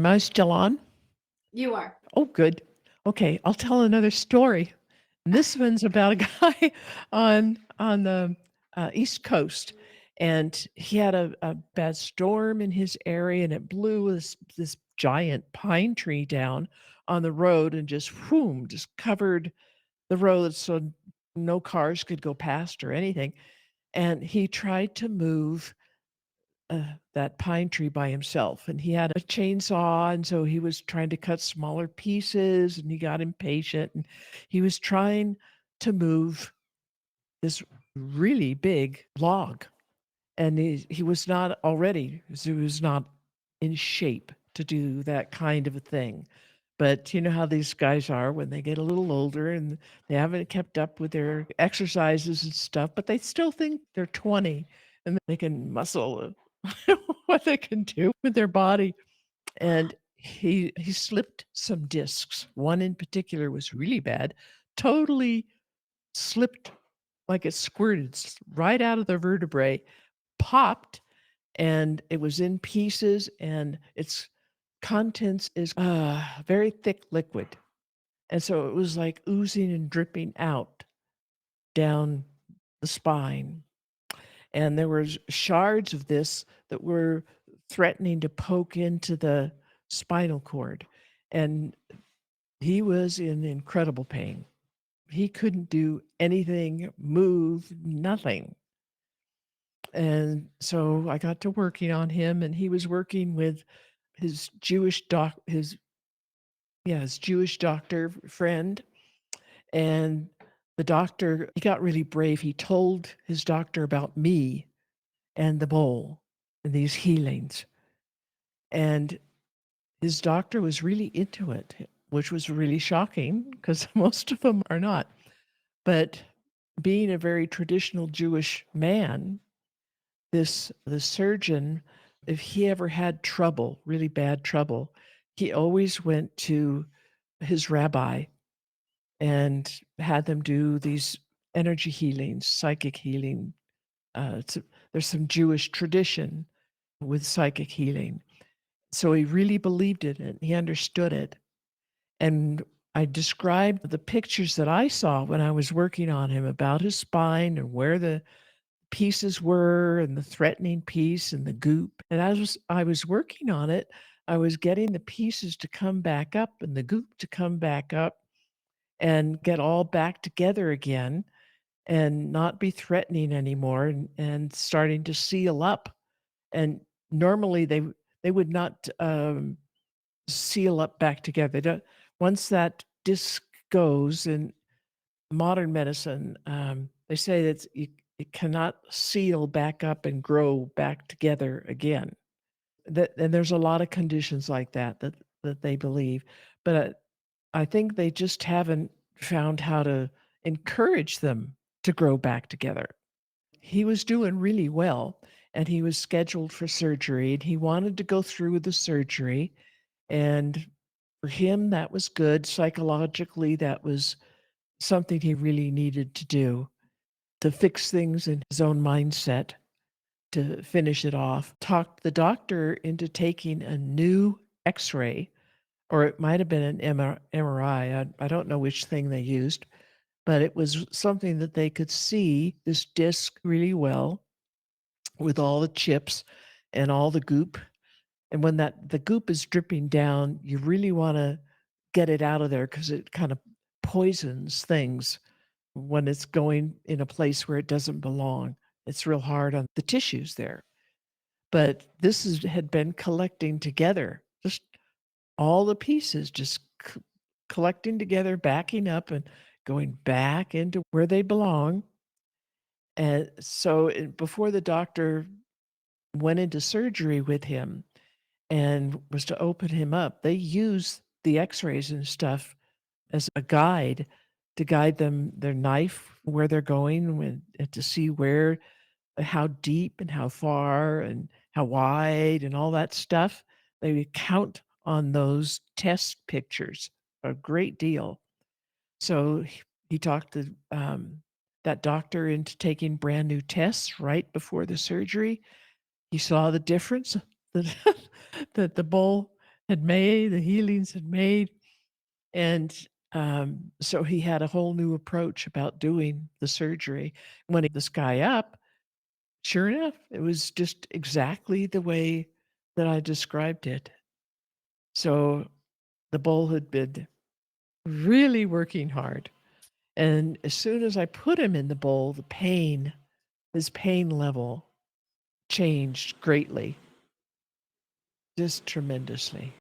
Am I still on? You are. Oh, good. Okay, I'll tell another story. And this one's about a guy on the East Coast, and he had a bad storm in his area, and it blew this giant pine tree down on the road, and just whoom, just covered the road so no cars could go past or anything. And he tried to move that pine tree by himself, and he had a chainsaw, and so he was trying to cut smaller pieces, and he got impatient, and he was trying to move this really big log, and he was not already he was not in shape to do that kind of a thing. But you know how these guys are when they get a little older and they haven't kept up with their exercises and stuff, but they still think they're 20 and they can muscle what they can do with their body. And he slipped some discs. One in particular was really bad, totally slipped like it squirted right out of the vertebrae, popped, and it was in pieces, and its contents is very thick liquid. And so it was like oozing and dripping out down the spine. And there were shards of this that were threatening to poke into the spinal cord. And he was in incredible pain. He couldn't do anything, move, nothing. And so I got to working on him, and he was working with his Jewish doc, his Jewish doctor friend. And the doctor, he got really brave. He told his doctor about me and the bowl and these healings. And his doctor was really into it, which was really shocking because most of them are not. But being a very traditional Jewish man, the surgeon, if he ever had trouble, really bad trouble, he always went to his rabbi and had them do these energy healings, psychic healing. There's some Jewish tradition with psychic healing. So he really believed it and he understood it. And I described the pictures that I saw when I was working on him about his spine and where the pieces were and the threatening piece and the goop. And as I was working on it, I was getting the pieces to come back up and the goop to come back up and get all back together again and not be threatening anymore and starting to seal up. And normally they would not seal up back together. Once that disc goes in modern medicine, they say that it cannot seal back up and grow back together again. And there's a lot of conditions like that they believe, but I think they just haven't found how to encourage them to grow back together. He was doing really well, and he was scheduled for surgery, and he wanted to go through with the surgery. And for him, that was good. Psychologically, that was something he really needed to do to fix things in his own mindset, to finish it off. Talked the doctor into taking a new x ray, or it might have been an MRI. I don't know which thing they used, but it was something that they could see this disc really well with all the chips and all the goop. And when the goop is dripping down, you really want to get it out of there because it kind of poisons things when it's going in a place where it doesn't belong. It's real hard on the tissues there. But had been collecting together, just all the pieces just collecting together, backing up and going back into where they belong. And so before the doctor went into surgery with him and was to open him up, they used the x-rays and stuff as a guide to guide them, their knife, where they're going, to see where, how deep and how far and how wide and all that stuff. They would count on those test pictures a great deal. So he talked that doctor into taking brand new tests right before the surgery. He saw the difference that that the bowl had made, the healings had made, and, so he had a whole new approach about doing the surgery. When he this guy up, sure enough, it was just exactly the way that I described it. So, the bull had been really working hard, and as soon as I put him in the bowl, his pain level changed greatly, just tremendously.